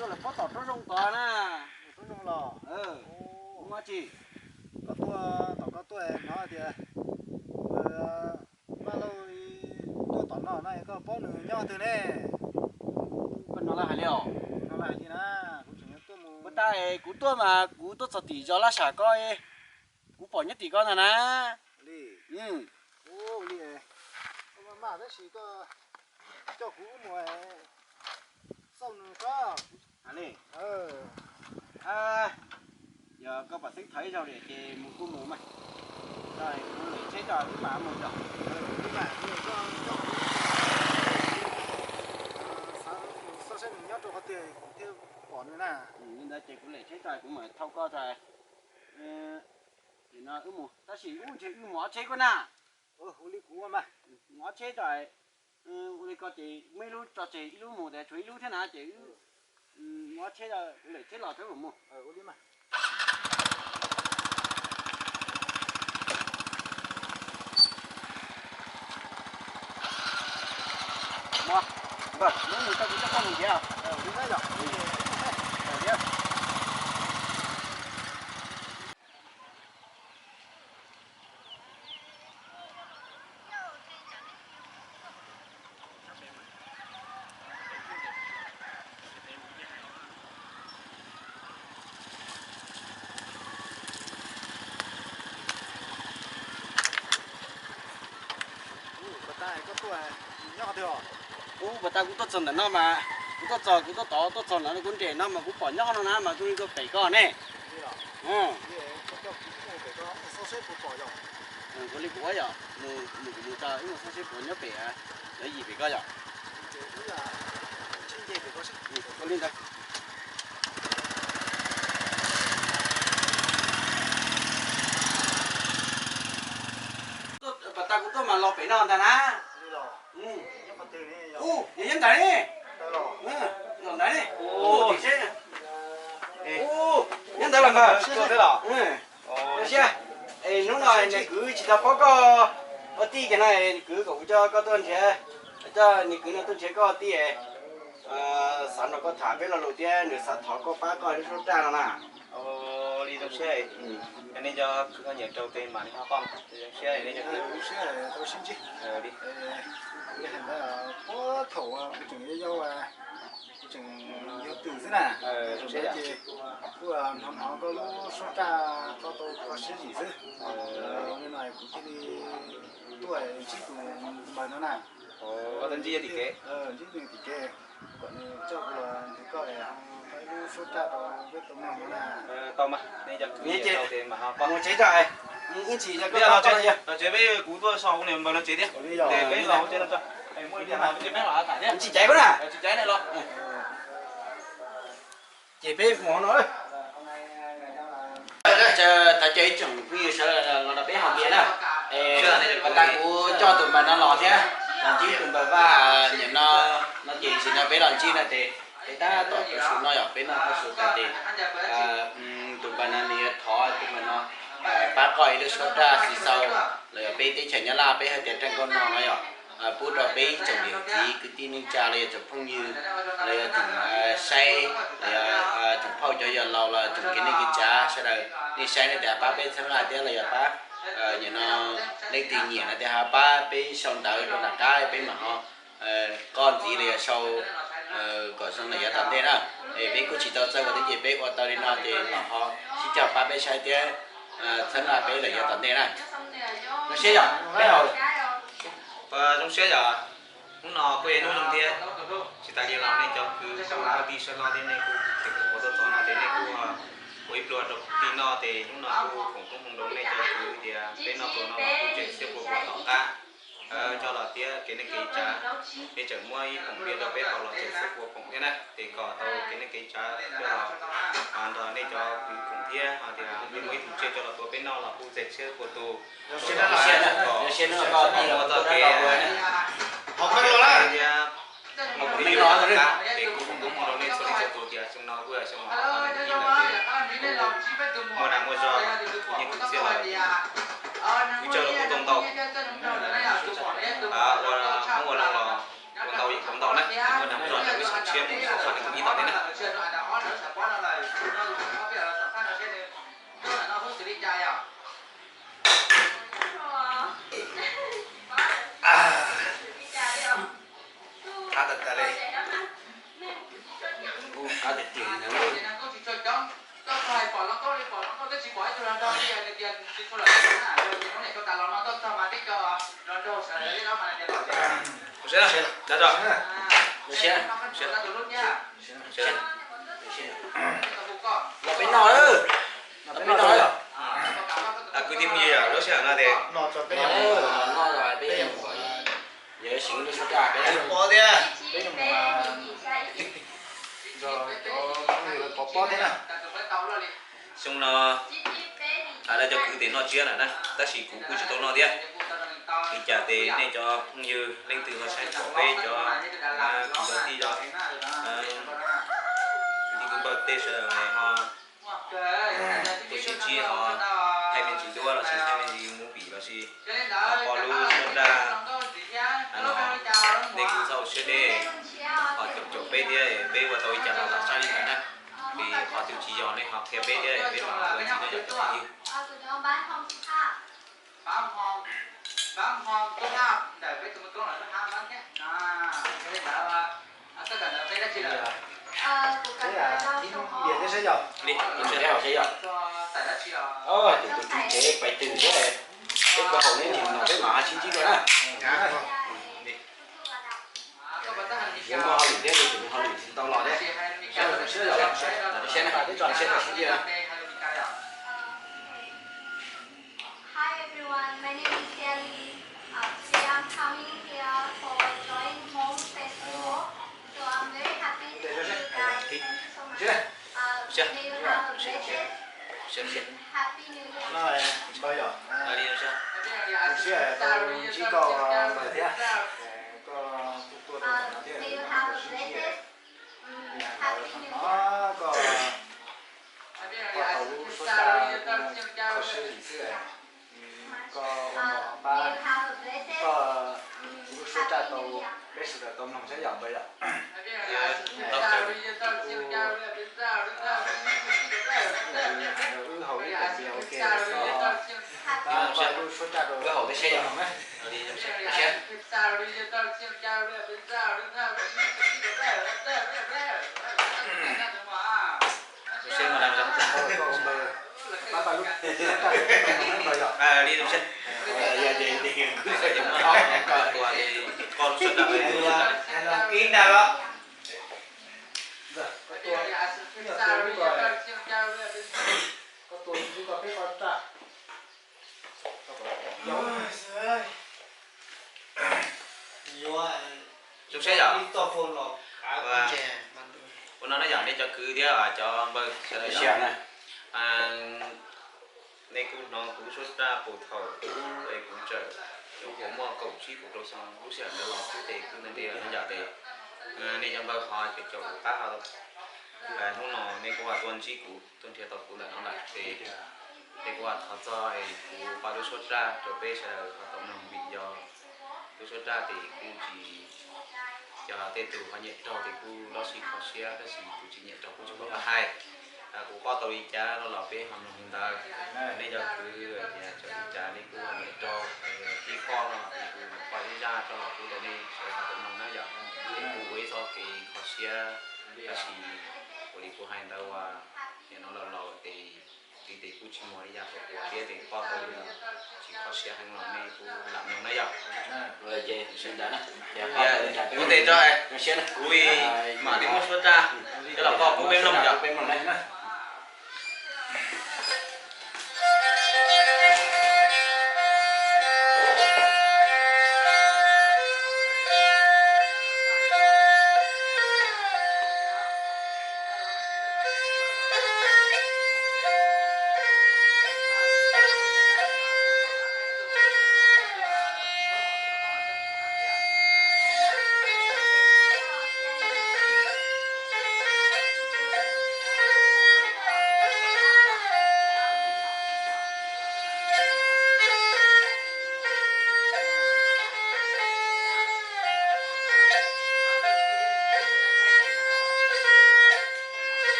tôi là có tọt nó rong tòa nè. Tôi rong lò. Đúng không chị? Có tọt tôi nó thì bao lâu tôi tọt nó này có bó nửa nhau từ nè. Còn nó là hải liệu. Nó lại gì nè, cũng chỉ tôi mua. Bữa ta cú tôi mà cú tôi sợ tỷ cho lá xả coi. Cú bỏ nhất tỷ con rồi nè. Lì. Ừ. Ô lì. Mà đấy chỉ có cho cú mùa sau nữa có. Lì. À. Giờ các bạn thích thấy rồi để chị một cú mù mày. Rồi, cú lấy chết rồi, cứ mà một rồi. Cứ mà cho sao sẽ mình nhớ cho họ tiền theo bỏ nữa nè. Nhưng đây chị cũng lấy chết rồi, cũng mở thâu co rồi. Thì nó ư mù, ta chỉ ư chị ư mỏ chết con à. Uli cú mà. Mỏ chết rồi. Uli có chị mấy lúc cho chị ư mù để chuối lúc thế nào chị mỏ chết rồi, lấy chết lò thế mà mù. Uli mà. Mỏ. Vâng, nếu người ta cũng chắc không gì à. Đúng đấy rồi. Biết. Có tuổi nhỏ thôi. Bà ta cũng tốt dần nó mà cũng tốt giờ cũng tốt dần nó cũng trẻ nó mà cũng bỏ nhỏ nó mà tôi có phải con này. Có lý của giờ mù ta nhưng mà sao sẽ bỏ nhỏ bể lấy gì phải coi giờ. Có liên đây. Bà ta cũng tốt mà lo bể non ta ná. Vậy nhân đấy đi. Nhân đấy đi. Thì chết. Nhân đấy làm gì? Thế là. Xe. Lúc này này cứ chỉ là có tí cái này cứ cậu cho có tuần chế cho này cứ nó tuần chế có tí sản nó có thả với là đầu tiên nửa sản thọ có phá coi nó số ra là nè. Đi trong xe cho nên cho cứ nhận trâu tên mà nó con xe này nên cho Xe này tôi xin chứ. đi Cái hình là có thầu chừng cái dâu chừng dâu từ thế nào. trong xe à? Vừa họ có lúc số ra có tôi có xe gì chứ. Nên này cũng chỉ đi tuổi chỉ của bài nó nào. Có tên gì thì kế Chỉ thì kế còn cho là thì có để phải số ra rồi biết tụi mình là to mà nên cho cứ nhận trâu tên mà họ con Một chế rồi. Những chỉ cho bây giờ nó chế với cú tôi sau này mà nó chế đi để cái lò trên nó cho mua đi nào chế mấy lò cả nhé chỉ cháy quá nè. chỉ cháy này lo Chỉ biết món nữa. Ta chơi chừng khi sợ là nó bé học kia nè. Bà ta cũng cho tụi bà nó lò thế. Làm chi tụi bà và nhận nó chỉ nó bé làm chi là thì ta tỏ cái số nó ở bên nó có số ta thì tụi bà nó đi thọ tụi bà nó ba coi được số ra thì sau là bé tí chảy nhá la bé hay tiền tranh con nó nói bút rồi bé trồng điều gì cứ tin nên chaเลยจะพุ่งยืนเลยถึงใช้ถึงพ่อจะยอมเราlàถึงcái này cái cha sẽ là điใช้ในแต่ป้าbéทั้งหลายเดี๋ยวเลยป้าอย่างnó lên tiền nhiều là để hàป้าbé xong tới rồi là cái bé mà họ con gì là sau gọi xong là giờ tập thế đó bé cũng chỉ tao chơi vào cái gì bé qua tao đi nói thì là họ chỉ choป้าbéใช้thếทั้งหลายbé là giờ tập thế này nó sẽ rồi bé rồi và trong xe giờ nó quên nó trong kia chỉ ta đi làm nên cho cứ đi xe lo đến đây cũng có tôi chọn là đến đây cũng có ít luôn rồi tin nó thì nó cũng không đúng này cho cứ thì bên nó cũng chuyển tiếp của họ ta cho là tia cái này cái trà để chở mua cũng biết là bên họ là chuyển tiếp của cũng thế này thì có tàu cái này cái trà cho là hoàn toàn để cho quý cũng thia thì bên mấy thủ trên cho là bên nó là khu dệt xe của tù xe nó có gì là tôi đã không có đâu đấy một tí đó cả thì cũng không đúng đâu nên số đi tù thì chúng nó vừa xong mà đi là mua nào mua giò nhưng thực sự là cứ chờ là con tàu không có là con tàu đấy mua nào mua giò là cái sản chiếm một số sản cũng đi tàu đấy này Sẽ đã rồi. Xe. Sẽ. Là bên nào đó. Là bên nào đó. À cứ tìm gì à? Đó sẽ là để. nó cho cái Nó rồi bây giờ giờ xỉu đi số trà cái này. Bỏ đi à. cái mà rồi có bó thế nào Xong nó à đây cho cứ tiền nó chia lại nè. Ta chỉ cú chỉ tôi nó đi. Thì trả tiền này cho như lên từ họ sẽ có về cho công ty cho thì cứ bật tê sở này họ tổ chức chia họ hai bên chỉ đua là chỉ hai bên gì muốn bị là gì họ luôn luôn ra nó để cứ sau sẽ để họ chụp chụp bên đi bên vào tôi trả là sao như thế này vì họ tiêu chí cho nên họ theo bên đi bên vào bên chỉ nó chụp gì bán hoang tốt ha để với tụi mình có là nó ham bán nhé cái này là tất cả là cái đó chỉ là thế là in điện thế sẽ giàu đi Mình sẽ theo sẽ giờ. tại đó chỉ là Thì tụi chúng chế phải từ thế này. Cái cơ hội này nhìn nó cái mã chính trị rồi đó. Nếu mà họ luyện thế thì tụi họ luyện tao lò đấy. Sẽ giờ sẽ này cái tròn sẽ là cái gì à? Hi everyone, my name is Kelly. Today I'm coming here for Join Home Festival. So I'm very happy to see you guys. Thank you so much. May you have a blessed and happy New Year. nó là bao giờ đi làm sao sẽ tôi chỉ có bài thế có tôi May you have a blessed, happy New Year. nó có tàu số trà có sự gì thế này có ba May you have a blessed, có số trà happy tàu New Year. cái sự là tôm lòng sẽ giàu bây giờ hầu như là điều ok có vài đôi số trà rồi Cái hậu cái xe giờ. đi làm sao Xe. xe mà làm sao ba ba lúc bao giờ à đi làm sao Giờ thì cứ phải chụp con của thì con xuất đạo về kín nào đó giờ có tôi chỉ có cái con trà chúng sẽ giờ và nó nói giờ đi cho cứ đi ở cho bơ sẽ cái là xe này. à này cũng nó cũng xuất ra bộ thầu cũng ấy cũng chờ lúc cũng mua cầu chi cũng đâu xong lúc sẽ đâu là cái tiền cứ nên đi là nó giờ thì nên cho bơ họ chỉ cho các họ thôi và lúc nào nên cũng là tuần chi cũng tuần thiệt tao cũng là nó lại thì cũng là họ cho ấy cũng ba đứa xuất ra rồi bây giờ họ tổng đồng bị do đứa xuất ra thì cũng chỉ cho tên từ họ nhận trâu thì cũng đó chỉ có xe đó chỉ cũng chỉ nhận trâu cũng chỉ có hai cũng có tôi cha nó là cái hầm hiện tại bây giờ cứ nhà cho cha đi cũng nhận trâu khi con là cũng phải đi ra cho là cũng để đi rồi họ cũng nói giờ thì cũng với cho cái có xe đó chỉ của đi của hai đâu thì nó là lò thì cũng chỉ muốn đi ra của kia thì có tôi chỉ có xe hàng lò này cũng làm nhiều này giờ Rồi chị xin đã nè. có thể cho ai Cái xe này. cúi mà đi mua xuất ra cái là có cũng bên lông giờ bên này nè.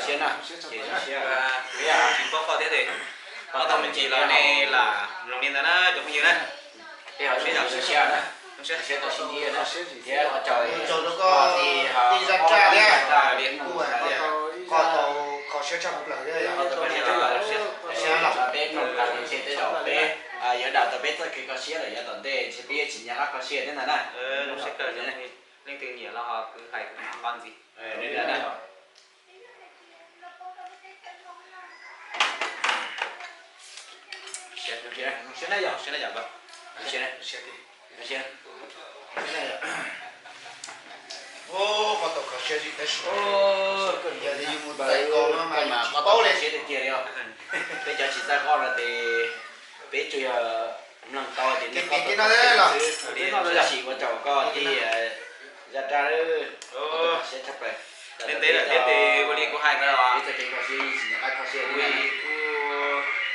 Xuyên à? Bây giờ chỉ có thế thì bắt đầu mình chỉ là này là lòng niên đó nó giống như này. Thì họ sẽ làm xe đó. Xe tao xin đi đó. Thì họ trời nó có thì họ đi ra tra đấy. điện có xe trong một lần đấy. họ tao biết là xe là bé nông cả những xe tới đầu bé giờ đầu tao biết cái có xe là giờ tao đây chỉ biết chỉ nhà có xe thế này nè. Nó sẽ cởi như này. Nên từ nhiều là họ cứ phải con gì. Đây là này. Xe này vâng. Xe này. Ô, có tổ xe gì đấy. Ô, giờ thì một tay con mà có bao lên xe được kia đâu. Bây giờ chỉ ra con là thì bé chui lần to thì cái nó đấy là nó chỉ có cháu con thì ra ra sẽ chấp rồi. Nên thế là thế thì có đi có hai cái đó. Bây giờ thì có xe chỉ là có xe Vì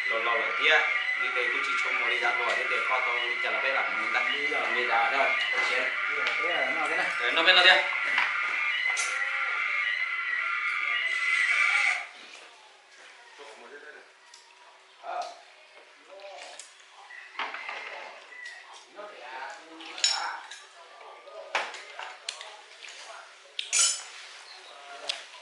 lò lò kia đi tới cũng chỉ trông một đi ra rồi để kho tàu đi chả là phải làm mình đặt người ta đó xe. nó bên nào thế?